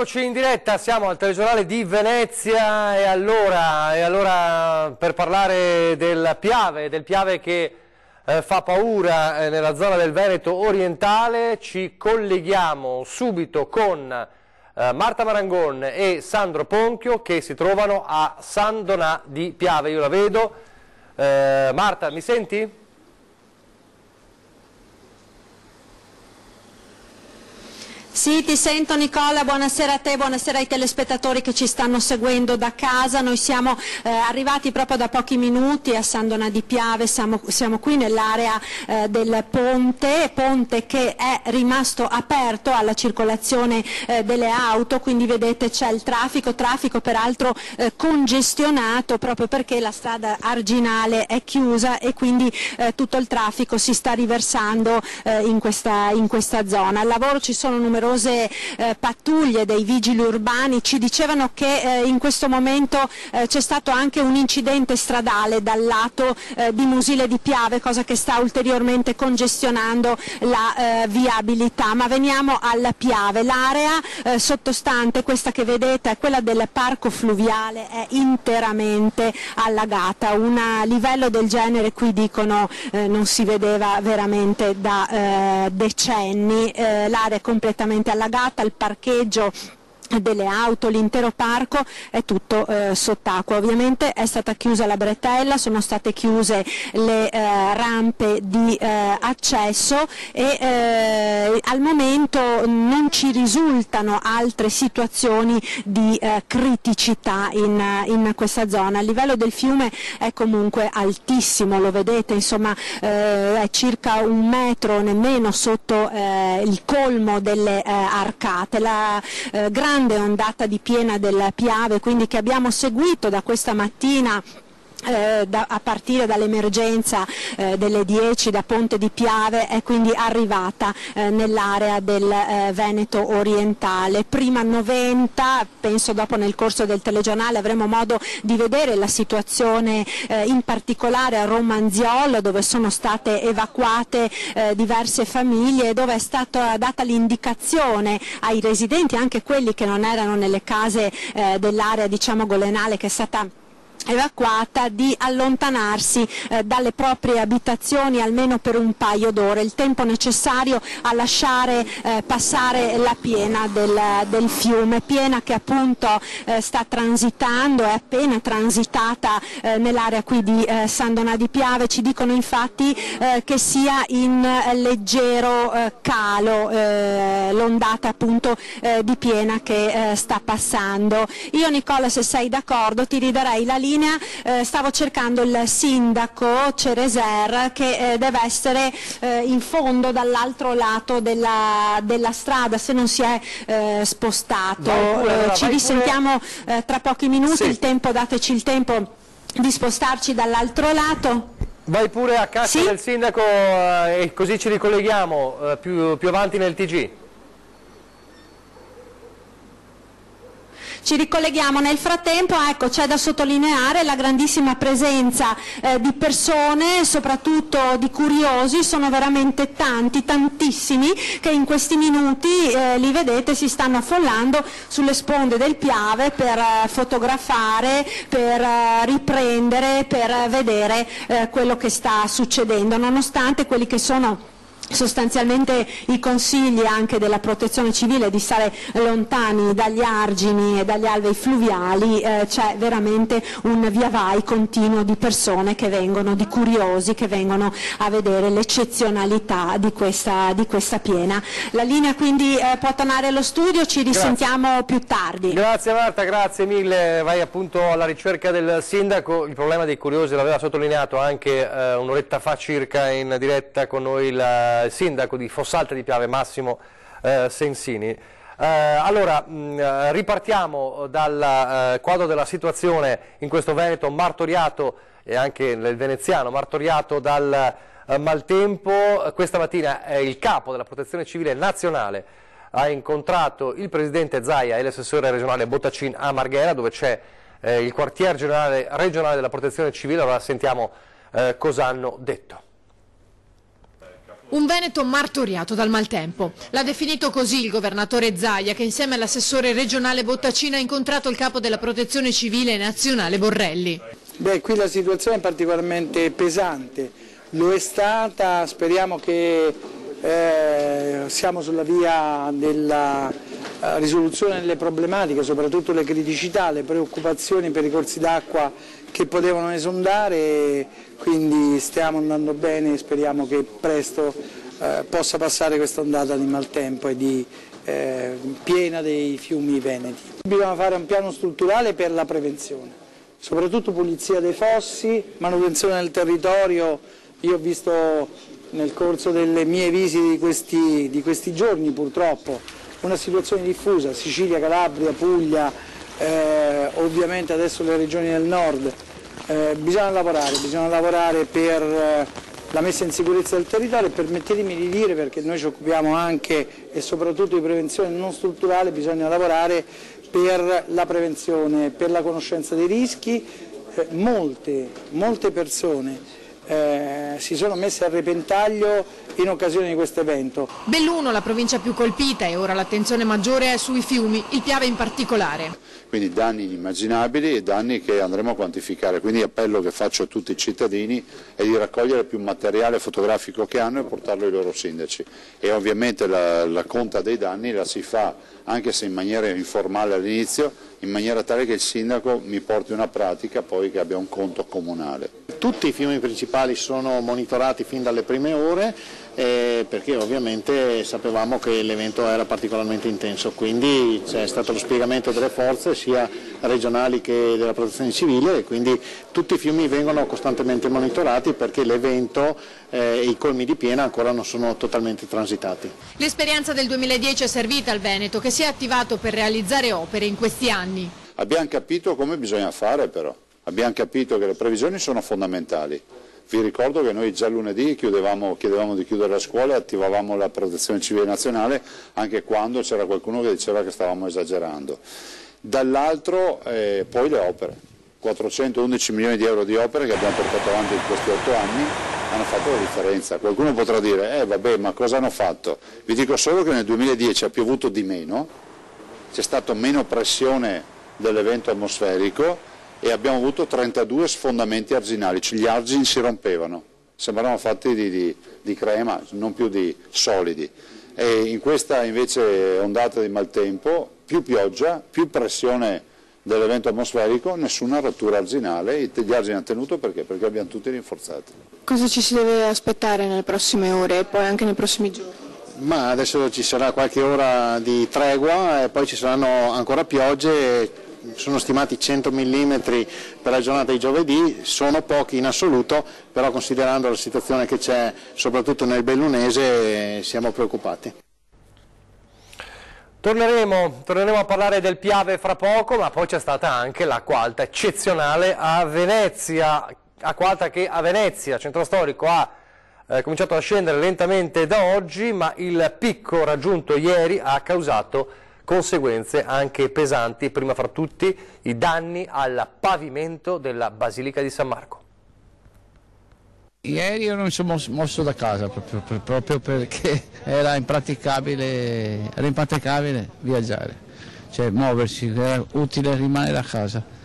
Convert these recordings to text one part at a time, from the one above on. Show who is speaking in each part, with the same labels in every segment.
Speaker 1: Eccoci in diretta, siamo al telegiornale di Venezia e allora per parlare del Piave che fa paura nella zona del Veneto orientale, ci colleghiamo subito con Marta Marangon e Sandro Ponchio che si trovano a San Donà di Piave. Io la vedo. Marta, mi senti?
Speaker 2: Sì, ti sento Nicola, buonasera a te, buonasera ai telespettatori che ci stanno seguendo da casa. Noi siamo arrivati proprio da pochi minuti a San Donà di Piave, siamo qui nell'area del ponte che è rimasto aperto alla circolazione delle auto, quindi vedete c'è il traffico peraltro congestionato proprio perché la strada arginale è chiusa e quindi tutto il traffico si sta riversando in questa zona. Al lavoro ci sono numerose pattuglie dei vigili urbani, ci dicevano che in questo momento c'è stato anche un incidente stradale dal lato di Musile di Piave, cosa che sta ulteriormente congestionando la viabilità. Ma veniamo al Piave, l'area sottostante, questa che vedete è quella del parco fluviale, è interamente allagata. Un livello del genere qui dicono non si vedeva veramente da decenni, l'area è completamente allagata, il parcheggio delle auto, l'intero parco è tutto sott'acqua. Ovviamente è stata chiusa la bretella, sono state chiuse le rampe di accesso e al momento non ci risultano altre situazioni di criticità in questa zona. Il livello del fiume è comunque altissimo, lo vedete, insomma è circa 1 metro nemmeno sotto il colmo delle arcate. La grande ondata di piena del Piave, quindi che abbiamo seguito da questa mattina a partire dall'emergenza delle 10 da Ponte di Piave, è quindi arrivata nell'area del Veneto orientale. Prima 90, penso dopo nel corso del telegiornale avremo modo di vedere la situazione in particolare a Romanziolo, dove sono state evacuate diverse famiglie, dove è stata data l'indicazione ai residenti, anche quelli che non erano nelle case dell'area diciamo golenale che è stata evacuata, di allontanarsi dalle proprie abitazioni almeno per un paio d'ore, il tempo necessario a lasciare passare la piena del fiume, piena che appunto sta transitando, è appena transitata nell'area qui di San Donà di Piave. Ci dicono infatti che sia in leggero calo l'ondata appunto di piena che sta passando. Io Nicola, se sei d'accordo, ti ridarei la linea. Stavo cercando il sindaco Cereser che deve essere in fondo dall'altro lato della strada, se non si è spostato. Ci risentiamo tra pochi minuti, sì. Dateci il tempo di spostarci dall'altro lato.
Speaker 1: Vai pure a casa
Speaker 2: sì?
Speaker 1: del sindaco e così ci ricolleghiamo più avanti nel TG.
Speaker 2: Ci ricolleghiamo. Nel frattempo, ecco, c'è da sottolineare la grandissima presenza di persone, soprattutto di curiosi, sono veramente tanti, tantissimi, che in questi minuti, li vedete, si stanno affollando sulle sponde del Piave per fotografare, per riprendere, per vedere quello che sta succedendo, nonostante quelli che sono sostanzialmente i consigli anche della protezione civile di stare lontani dagli argini e dagli alvei fluviali. C'è veramente un via vai continuo di persone che vengono, di curiosi che vengono a vedere l'eccezionalità di questa piena. La linea quindi può tornare allo studio, ci risentiamo più tardi.
Speaker 1: Grazie Marta, grazie mille. Vai appunto alla ricerca del sindaco. Il problema dei curiosi l'aveva sottolineato anche un'oretta fa circa in diretta con noi il sindaco di Fossalta di Piave, Massimo Sensini. Allora, ripartiamo dal quadro della situazione in questo Veneto martoriato, e anche nel veneziano, martoriato dal maltempo. Questa mattina il capo della Protezione Civile Nazionale ha incontrato il presidente Zaia e l'assessore regionale Bottacin a Marghera, dove c'è il quartier generale regionale della Protezione Civile. Allora sentiamo cosa hanno detto.
Speaker 3: Un Veneto martoriato dal maltempo. L'ha definito così il governatore Zaia, che insieme all'assessore regionale Bottacina ha incontrato il capo della Protezione Civile Nazionale Borrelli.
Speaker 4: Qui la situazione è particolarmente pesante, lo è stata, speriamo che siamo sulla via della risoluzione delle problematiche, soprattutto le criticità, le preoccupazioni per i corsi d'acqua che potevano esondare, quindi stiamo andando bene e speriamo che presto possa passare questa ondata di maltempo e piena dei fiumi veneti. Bisogna fare un piano strutturale per la prevenzione, soprattutto pulizia dei fossi, manutenzione del territorio. Io ho visto nel corso delle mie visite di questi giorni purtroppo una situazione diffusa, Sicilia, Calabria, Puglia, ovviamente adesso le regioni del nord. Bisogna lavorare per la messa in sicurezza del territorio e permettetemi di dire, perché noi ci occupiamo anche e soprattutto di prevenzione non strutturale, bisogna lavorare per la prevenzione, per la conoscenza dei rischi. Molte persone si sono messe a repentaglio in occasione di questo evento.
Speaker 3: Belluno, la provincia più colpita, e ora l'attenzione maggiore è sui fiumi, il Piave in particolare.
Speaker 5: Quindi danni inimmaginabili e danni che andremo a quantificare, quindi l'appello che faccio a tutti i cittadini è di raccogliere più materiale fotografico che hanno e portarlo ai loro sindaci, e ovviamente la conta dei danni la si fa, anche se in maniera informale all'inizio, in maniera tale che il sindaco mi porti una pratica poi che abbia un conto comunale.
Speaker 6: Tutti i fiumi principali sono monitorati fin dalle prime ore, perché ovviamente sapevamo che l'evento era particolarmente intenso, quindi c'è stato lo spiegamento delle forze sia regionali che della protezione civile, e quindi tutti i fiumi vengono costantemente monitorati perché l'evento e i colmi di piena ancora non sono totalmente transitati.
Speaker 3: L'esperienza del 2010 è servita al Veneto, che si è attivato per realizzare opere in questi anni.
Speaker 5: Abbiamo capito come bisogna fare però, abbiamo capito che le previsioni sono fondamentali. Vi ricordo che noi già lunedì chiedevamo di chiudere la scuola e attivavamo la protezione civile nazionale anche quando c'era qualcuno che diceva che stavamo esagerando. Dall'altro poi le opere, 411 milioni di euro di opere che abbiamo portato avanti in questi 8 anni hanno fatto la differenza. Qualcuno potrà dire, vabbè, ma cosa hanno fatto? Vi dico solo che nel 2010 ha piovuto di meno, c'è stata meno pressione dell'evento atmosferico e abbiamo avuto 32 sfondamenti arginali, cioè gli argini si rompevano, sembravano fatti di crema, non più di solidi. E in questa invece ondata di maltempo, più pioggia, più pressione dell'evento atmosferico, nessuna rottura arginale, gli argini hanno tenuto perché? Perché abbiamo tutti rinforzati.
Speaker 7: Cosa ci si deve aspettare nelle prossime ore e poi anche nei prossimi giorni?
Speaker 6: Ma adesso ci sarà qualche ora di tregua e poi ci saranno ancora piogge. Sono stimati 100 mm per la giornata di giovedì, sono pochi in assoluto, però considerando la situazione che c'è soprattutto nel bellunese siamo preoccupati.
Speaker 1: Torneremo a parlare del Piave fra poco, ma poi c'è stata anche l'acqua alta eccezionale a Venezia, acqua alta che a Venezia, centro storico, ha cominciato a scendere lentamente da oggi, ma il picco raggiunto ieri ha causato conseguenze anche pesanti, prima fra tutti i danni al pavimento della Basilica di San Marco.
Speaker 8: Ieri io non mi sono mosso da casa proprio perché era impraticabile viaggiare, cioè muoversi, era utile rimanere a casa.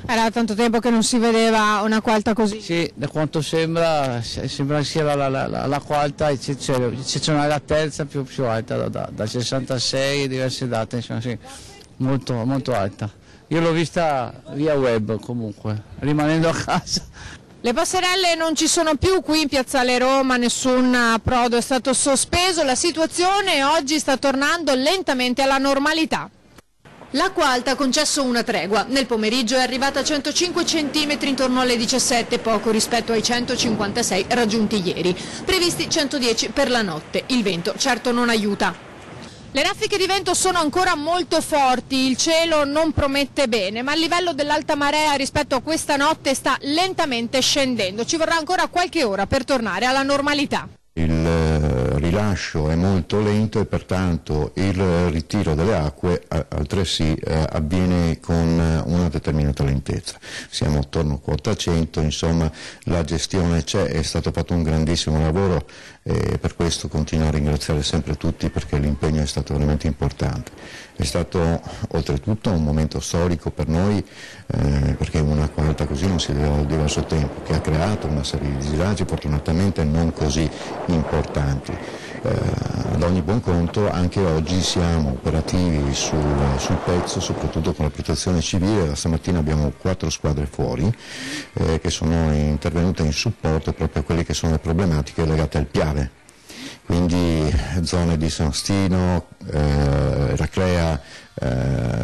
Speaker 7: Era tanto tempo che non si vedeva un'acqua alta così?
Speaker 8: Sì, da quanto sembra che sia l'acqua alta eccezionale, la terza più alta da 66 diverse date, insomma, sì, molto alta. Io l'ho vista via web comunque, rimanendo a casa.
Speaker 3: Le passerelle non ci sono più qui in Piazzale Roma, nessun approdo è stato sospeso, la situazione oggi sta tornando lentamente alla normalità. L'acqua alta ha concesso una tregua, nel pomeriggio è arrivata a 105 cm intorno alle 17, poco rispetto ai 156 raggiunti ieri, previsti 110 per la notte, il vento certo non aiuta. Le raffiche di vento sono ancora molto forti, il cielo non promette bene, ma il livello dell'alta marea rispetto a questa notte sta lentamente scendendo, ci vorrà ancora qualche ora per tornare alla normalità.
Speaker 9: Il rilascio è molto lento e pertanto il ritiro delle acque altresì avviene con una determinata lentezza. Siamo attorno a quota 100, insomma la gestione c'è, è stato fatto un grandissimo lavoro e per questo continuo a ringraziare sempre tutti perché l'impegno è stato veramente importante. È stato oltretutto un momento storico per noi perché un'acqua alta così non si vedeva da diverso tempo, che ha creato una serie di disagi fortunatamente non così importanti. Ad ogni buon conto anche oggi siamo operativi sul pezzo, soprattutto con la protezione civile. Da stamattina abbiamo 4 squadre fuori che sono intervenute in supporto proprio a quelle che sono le problematiche legate al Piave, quindi zone di San Stino, Eraclea,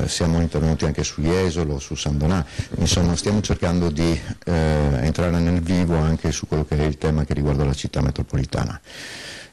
Speaker 9: siamo intervenuti anche su Jesolo, su San Donà, insomma stiamo cercando di entrare nel vivo anche su quello che è il tema che riguarda la città metropolitana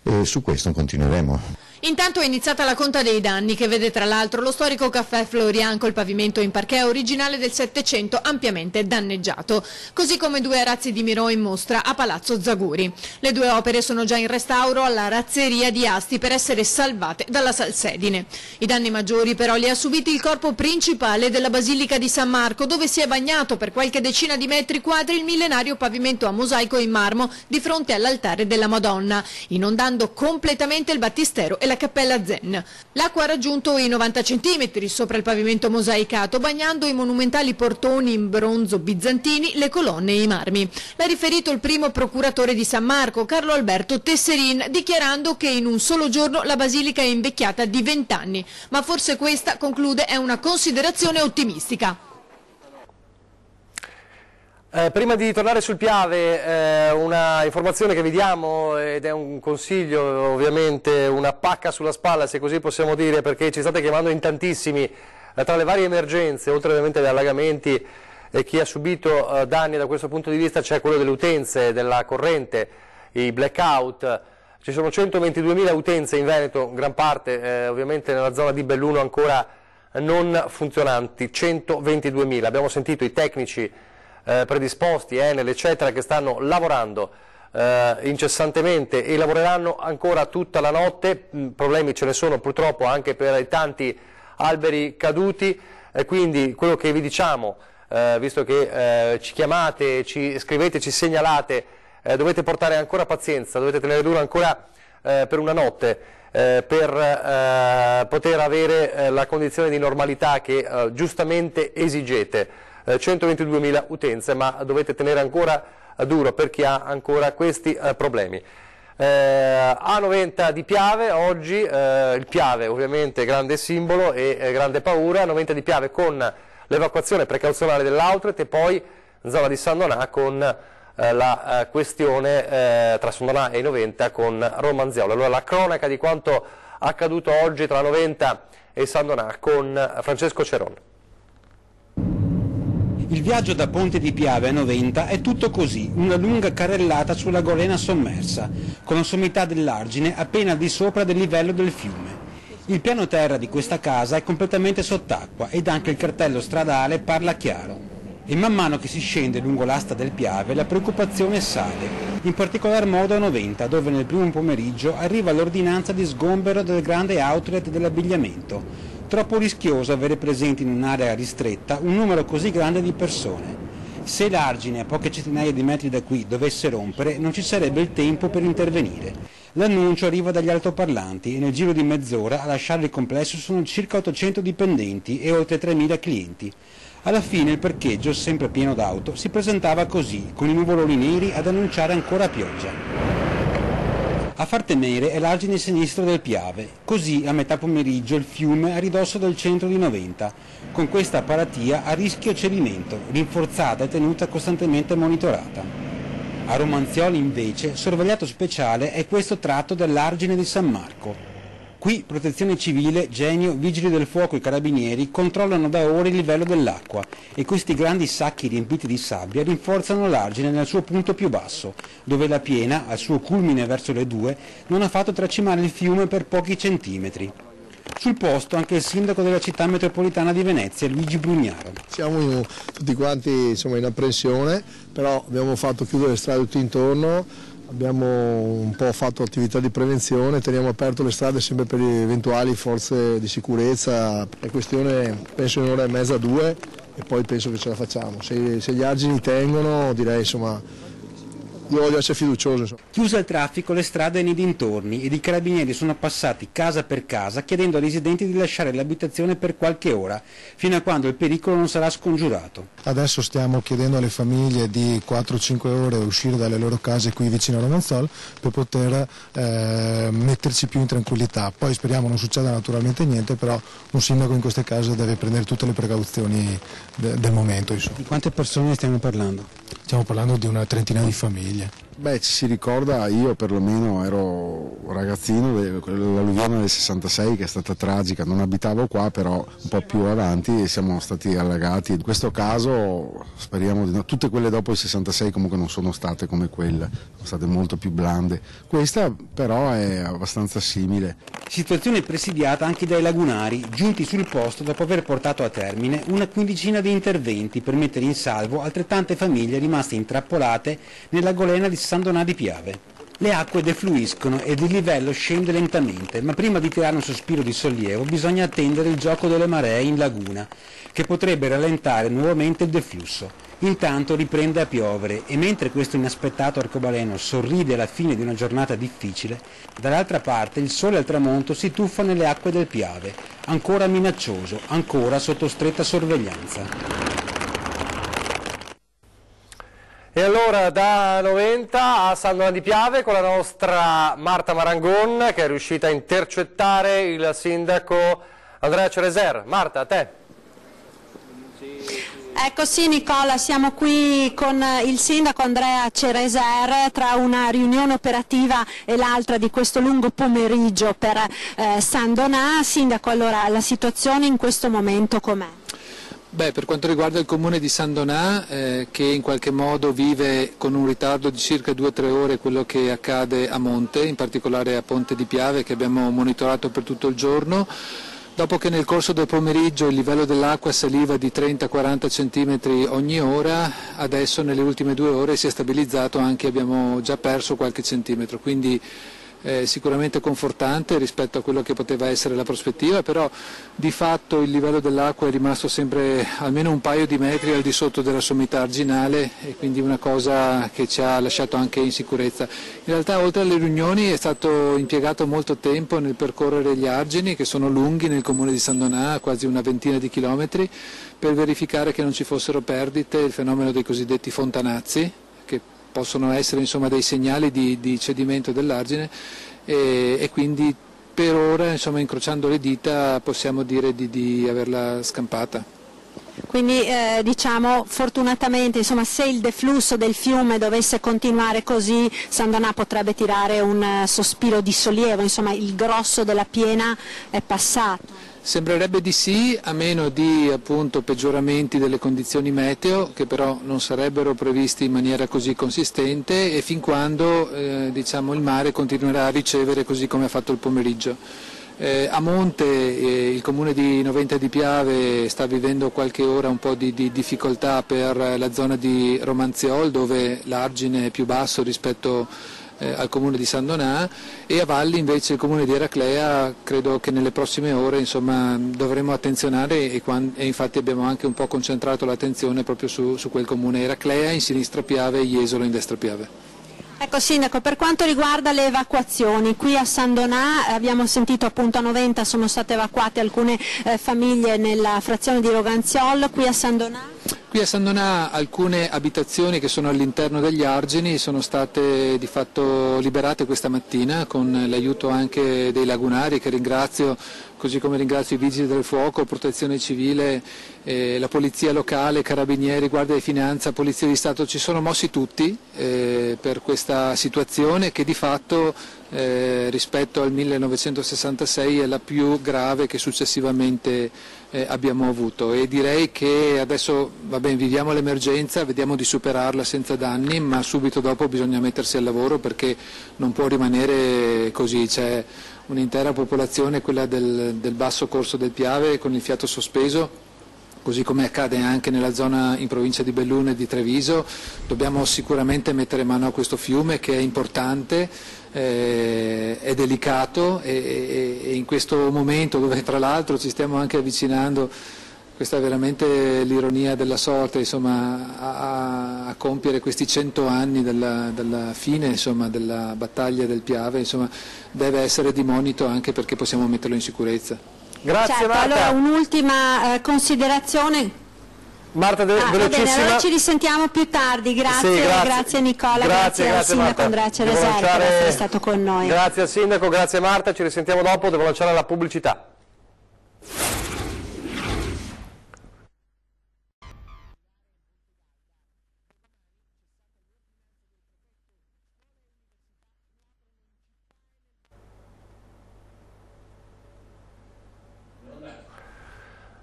Speaker 9: e su questo continueremo.
Speaker 3: Intanto è iniziata la conta dei danni che vede tra l'altro lo storico caffè Florian col pavimento in parquet originale del Settecento ampiamente danneggiato, così come 2 arazzi di Miro in mostra a Palazzo Zaguri. Le 2 opere sono già in restauro alla razzeria di Asti per essere salvate dalla salsedine. I danni maggiori però li ha subiti il corpo principale della Basilica di San Marco, dove si è bagnato per qualche decina di metri quadri il millenario pavimento a mosaico in marmo di fronte all'altare della Madonna, inondando completamente il battistero e la Cappella Zen. L'acqua ha raggiunto i 90 cm sopra il pavimento mosaicato, bagnando i monumentali portoni in bronzo bizantini, le colonne e i marmi. L'ha riferito il primo procuratore di San Marco, Carlo Alberto Tesserin, dichiarando che in un solo giorno la basilica è invecchiata di 20 anni. Ma forse questa, conclude, è una considerazione ottimistica.
Speaker 1: Prima di tornare sul Piave, una informazione che vi diamo ed è un consiglio, ovviamente una pacca sulla spalla se così possiamo dire, perché ci state chiamando in tantissimi tra le varie emergenze, oltre ovviamente agli allagamenti e chi ha subito danni da questo punto di vista c'è quello delle utenze, della corrente, i blackout. Ci sono 122.000 utenze in Veneto, gran parte ovviamente nella zona di Belluno ancora non funzionanti, 122.000. Abbiamo sentito i tecnici predisposti, Enel eccetera, che stanno lavorando incessantemente e lavoreranno ancora tutta la notte. Problemi ce ne sono purtroppo anche per i tanti alberi caduti, quindi quello che vi diciamo, visto che ci chiamate, ci scrivete, ci segnalate, dovete portare ancora pazienza, dovete tenere duro ancora per una notte per poter avere la condizione di normalità che giustamente esigete. 122.000 utenze, ma dovete tenere ancora duro per chi ha ancora questi problemi. A90 di Piave, oggi il Piave ovviamente grande simbolo e grande paura, A90 di Piave con l'evacuazione precauzionale dell'outlet e poi zona di San Donà con la questione tra San Donà e 90 con Romanziolo. Allora la cronaca di quanto accaduto oggi tra 90 e San Donà con Francesco Ceron.
Speaker 10: Il viaggio da Ponte di Piave a 90 è tutto così, una lunga carrellata sulla golena sommersa, con la sommità dell'argine appena al di sopra del livello del fiume. Il piano terra di questa casa è completamente sott'acqua ed anche il cartello stradale parla chiaro. E man mano che si scende lungo l'asta del Piave la preoccupazione sale, in particolar modo a 90, dove nel primo pomeriggio arriva l'ordinanza di sgombero del grande outlet dell'abbigliamento. Troppo rischioso avere presente in un'area ristretta un numero così grande di persone. Se l'argine a poche centinaia di metri da qui dovesse rompere, non ci sarebbe il tempo per intervenire. L'annuncio arriva dagli altoparlanti e nel giro di mezz'ora a lasciare il complesso sono circa 800 dipendenti e oltre 3.000 clienti. Alla fine il parcheggio, sempre pieno d'auto, si presentava così, con i nuvoloni neri ad annunciare ancora pioggia. A far temere è l'argine sinistro del Piave, così a metà pomeriggio il fiume a ridosso del centro di 90, con questa paratia a rischio cedimento, rinforzata e tenuta costantemente monitorata. A Romanzioli invece, sorvegliato speciale è questo tratto dell'argine di San Marco. Qui Protezione Civile, Genio, Vigili del Fuoco e Carabinieri controllano da ore il livello dell'acqua e questi grandi sacchi riempiti di sabbia rinforzano l'argine nel suo punto più basso, dove la piena, al suo culmine verso le 2, non ha fatto tracimare il fiume per pochi centimetri. Sul posto anche il sindaco della città metropolitana di Venezia, Luigi Brugnaro.
Speaker 11: Siamo tutti quanti in apprensione, però abbiamo fatto chiudere le strade tutte intorno. Abbiamo un po' fatto attività di prevenzione, teniamo aperte le strade sempre per eventuali forze di sicurezza, è questione penso in un'ora e mezza, 2, e poi penso che ce la facciamo. Se gli argini tengono, direi insomma, io voglio essere fiducioso.
Speaker 10: Chiusa il traffico, le strade nei dintorni ed i carabinieri sono passati casa per casa chiedendo ai residenti di lasciare l'abitazione per qualche ora, fino a quando il pericolo non sarà scongiurato.
Speaker 12: Adesso stiamo chiedendo alle famiglie di 4-5 ore uscire dalle loro case qui vicino a Romanzol per poter metterci più in tranquillità. Poi speriamo non succeda naturalmente niente, però un sindaco in queste case deve prendere tutte le precauzioni del momento. Insomma.
Speaker 10: Di quante persone stiamo parlando?
Speaker 12: Stiamo parlando di una trentina di famiglie.
Speaker 13: Beh, ci si ricorda, io perlomeno ero ragazzino, l'alluvione del 66 che è stata tragica, non abitavo qua però un po' più avanti e siamo stati allagati. In questo caso speriamo di no, tutte quelle dopo il 66 comunque non sono state come quella, sono state molto più blande. Questa però è abbastanza simile.
Speaker 10: Situazione presidiata anche dai lagunari, giunti sul posto dopo aver portato a termine una quindicina di interventi per mettere in salvo altrettante famiglie rimaste intrappolate nella golena di San Donà di Piave. Le acque defluiscono ed il livello scende lentamente, ma prima di tirare un sospiro di sollievo bisogna attendere il gioco delle maree in laguna, che potrebbe rallentare nuovamente il deflusso. Intanto riprende a piovere e mentre questo inaspettato arcobaleno sorride alla fine di una giornata difficile, dall'altra parte il sole al tramonto si tuffa nelle acque del Piave, ancora minaccioso, ancora sotto stretta sorveglianza.
Speaker 1: E allora da Noventa a San Donà di Piave con la nostra Marta Marangon che è riuscita a intercettare il sindaco Andrea Cereser. Marta, a te.
Speaker 2: Ecco sì Nicola, siamo qui con il sindaco Andrea Cereser tra una riunione operativa e l'altra di questo lungo pomeriggio per San Donà. Sindaco, allora la situazione in questo momento com'è?
Speaker 14: Beh, per quanto riguarda il comune di San Donà, che in qualche modo vive con un ritardo di circa 2-3 ore quello che accade a monte, in particolare a Ponte di Piave che abbiamo monitorato per tutto il giorno, dopo che nel corso del pomeriggio il livello dell'acqua saliva di 30-40 cm ogni ora, adesso nelle ultime 2 ore si è stabilizzato anche, abbiamo già perso qualche centimetro, quindi sicuramente confortante rispetto a quello che poteva essere la prospettiva, però di fatto il livello dell'acqua è rimasto sempre almeno un paio di metri al di sotto della sommità arginale e quindi una cosa che ci ha lasciato anche in sicurezza. In realtà oltre alle riunioni è stato impiegato molto tempo nel percorrere gli argini che sono lunghi nel comune di San Donà, quasi una ventina di chilometri, per verificare che non ci fossero perdite, il fenomeno dei cosiddetti fontanazzi, che possono essere insomma dei segnali di cedimento dell'argine e quindi per ora insomma incrociando le dita possiamo dire di averla scampata.
Speaker 2: Quindi diciamo fortunatamente insomma, se il deflusso del fiume dovesse continuare così San Donà potrebbe tirare un sospiro di sollievo, insomma il grosso della piena è passato.
Speaker 14: Sembrerebbe di sì, a meno di appunto peggioramenti delle condizioni meteo che però non sarebbero previsti in maniera così consistente e fin quando diciamo, il mare continuerà a ricevere così come ha fatto il pomeriggio. A monte il comune di Noventa di Piave sta vivendo qualche ora un po' di difficoltà per la zona di Romanziol dove l'argine è più basso rispetto al comune di San Donà e a Valli invece il comune di Eraclea credo che nelle prossime ore insomma, dovremo attenzionare e infatti abbiamo anche un po' concentrato l'attenzione proprio su quel comune Eraclea in sinistra Piave e Jesolo in destra Piave.
Speaker 2: Ecco Sindaco, per quanto riguarda le evacuazioni, qui a San Donà abbiamo sentito appunto a Noventa sono state evacuate alcune famiglie nella frazione di Roganziol, qui a San Donà?
Speaker 14: Qui a San Donà alcune abitazioni che sono all'interno degli argini sono state di fatto liberate questa mattina con l'aiuto anche dei lagunari che ringrazio, così come ringrazio i vigili del fuoco, protezione civile, la polizia locale, carabinieri, guardia di finanza, polizia di Stato, ci sono mossi tutti per questa situazione che di fatto rispetto al 1966 è la più grave che successivamente abbiamo avuto e direi che adesso viviamo l'emergenza, vediamo di superarla senza danni, ma subito dopo bisogna mettersi al lavoro perché non può rimanere così, c'è un'intera popolazione, quella del basso corso del Piave con il fiato sospeso così come accade anche nella zona in provincia di Belluno e di Treviso. Dobbiamo sicuramente mettere mano a questo fiume che è importante, è delicato e in questo momento dove tra l'altro ci stiamo anche avvicinando, questa è veramente l'ironia della sorte, insomma, a compiere questi 100 anni dalla fine, insomma, della battaglia del Piave, insomma, deve essere di monito anche perché possiamo metterlo in sicurezza.
Speaker 1: Grazie,
Speaker 2: certo,
Speaker 1: Marta.
Speaker 2: Allora un'ultima considerazione.
Speaker 1: Marta, velocissima.
Speaker 2: Va bene, allora ci risentiamo più tardi. Grazie,
Speaker 1: Sì,
Speaker 2: grazie Nicola, grazie al Sindaco Andrea Ceresare per essere stato con noi.
Speaker 1: Grazie al Sindaco, grazie Marta, ci risentiamo dopo, devo lanciare la pubblicità.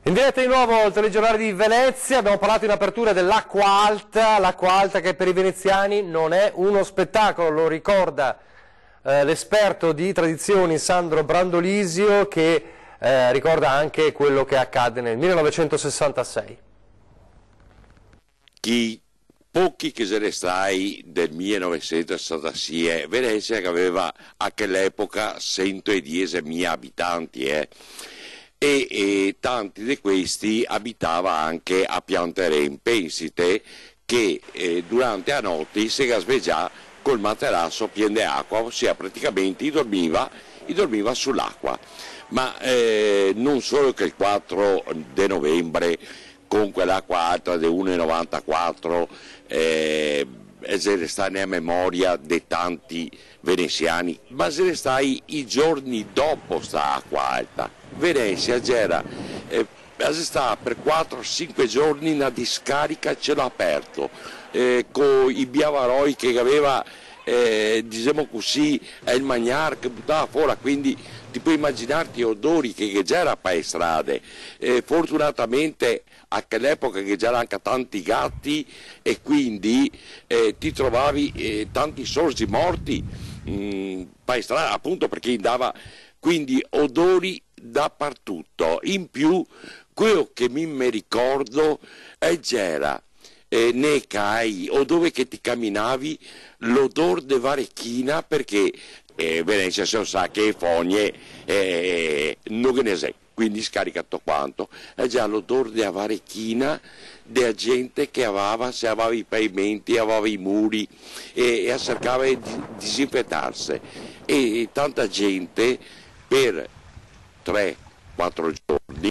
Speaker 1: In diretta di nuovo il telegiornale di Venezia, abbiamo parlato in apertura dell'acqua alta che per i veneziani non è uno spettacolo, lo ricorda l'esperto di tradizioni Sandro Brandolisio, che ricorda anche quello che accadde nel 1966.
Speaker 15: Pochi che se ne stai del 1966, Venezia che aveva a quell'epoca 110.000 abitanti, e tanti di questi abitava anche a Pianterem. Pensite che durante la notte si svegliava col materasso pieno di acqua, ossia praticamente dormiva sull'acqua. Ma non solo che il 4 di novembre con quell'acqua alta di 1,94 se ne sta nella memoria di tanti veneziani, ma se ne stai i giorni dopo sta acqua alta. Venezia c'era, sta per 4-5 giorni una discarica a cielo aperto, con i biavaroi che aveva, diciamo così, il magnar che buttava fuori, quindi ti puoi immaginarti odori che c'era per le strade. Fortunatamente a quell'epoca che c'erano anche tanti gatti e quindi ti trovavi tanti sorsi morti per strada, appunto perché andava, quindi odori dappertutto. In più quello che mi ricordo c'era nei cai o dove che ti camminavi l'odore di varechina, perché Venezia si sa che fogne non ne sa, quindi scarica tutto quanto, è già l'odore di varechina della gente che se aveva i pavimenti, aveva i muri e cercava di disinfettarsi, e tanta gente per 3-4 giorni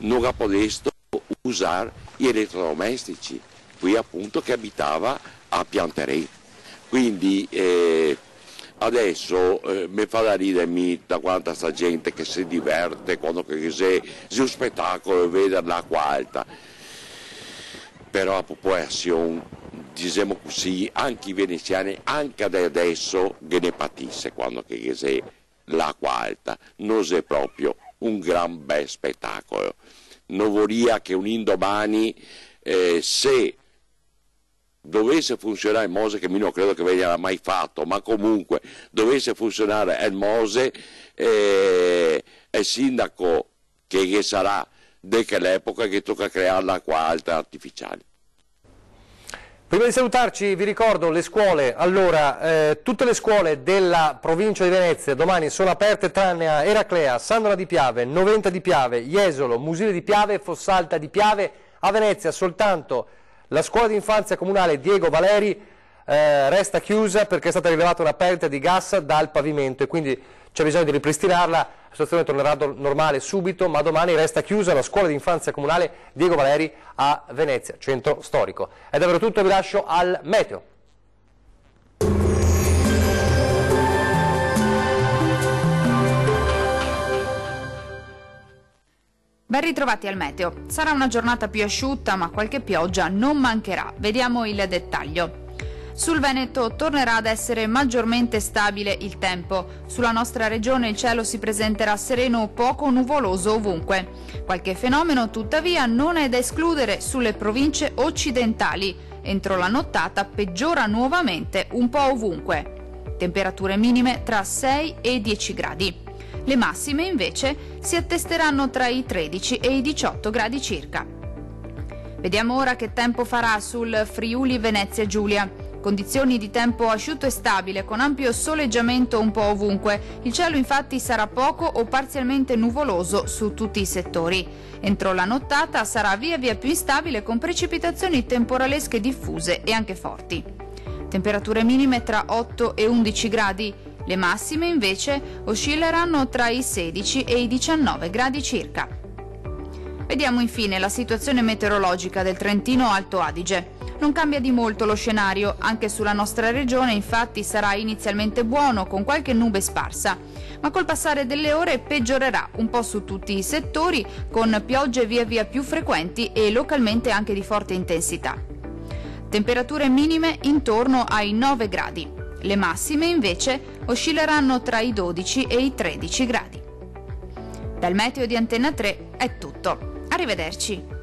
Speaker 15: non ha potuto usare gli elettrodomestici, qui appunto che abitava a Pianterem. Quindi adesso mi fa da ridere da quanta sta gente che si diverte quando c'è un spettacolo e vede l'acqua alta, però la popolazione, diciamo così, anche i veneziani, anche adesso che ne patisse quando c'è l'acqua alta, non è proprio un gran bel spettacolo. Non vorrei che un indomani se dovesse funzionare il Mose, che io non credo che venga mai fatto, ma comunque dovesse funzionare il Mose, il sindaco che sarà di quell'epoca che tocca creare l'acqua alta artificiale.
Speaker 1: Prima di salutarci vi ricordo le scuole. Allora, tutte le scuole della provincia di Venezia domani sono aperte tranne a Eraclea, Sandona di Piave, Noventa di Piave, Jesolo, Musile di Piave, Fossalta di Piave. A Venezia soltanto la scuola di infanzia comunale Diego Valeri resta chiusa perché è stata rilevata una perdita di gas dal pavimento e quindi c'è bisogno di ripristinarla. La situazione tornerà normale subito, ma domani resta chiusa la scuola di infanzia comunale Diego Valeri a Venezia, centro storico. È davvero tutto, vi lascio al meteo.
Speaker 16: Ben ritrovati al meteo. Sarà una giornata più asciutta, ma qualche pioggia non mancherà. Vediamo il dettaglio. Sul Veneto tornerà ad essere maggiormente stabile il tempo. Sulla nostra regione il cielo si presenterà sereno o poco nuvoloso ovunque. Qualche fenomeno tuttavia non è da escludere sulle province occidentali. Entro la nottata peggiora nuovamente un po' ovunque. Temperature minime tra 6 e 10 gradi. Le massime invece si attesteranno tra i 13 e i 18 gradi circa. Vediamo ora che tempo farà sul Friuli Venezia Giulia. Condizioni di tempo asciutto e stabile, con ampio soleggiamento un po' ovunque. Il cielo infatti sarà poco o parzialmente nuvoloso su tutti i settori. Entro la nottata sarà via via più instabile, con precipitazioni temporalesche diffuse e anche forti. Temperature minime tra 8 e 11 gradi. Le massime invece oscilleranno tra i 16 e i 19 gradi circa. Vediamo infine la situazione meteorologica del Trentino Alto Adige. Non cambia di molto lo scenario, anche sulla nostra regione infatti sarà inizialmente buono con qualche nube sparsa, ma col passare delle ore peggiorerà un po' su tutti i settori, con piogge via via più frequenti e localmente anche di forte intensità. Temperature minime intorno ai 9 gradi. Le massime invece oscilleranno tra i 12 e i 13 gradi. Dal meteo di Antenna 3 è tutto. Arrivederci.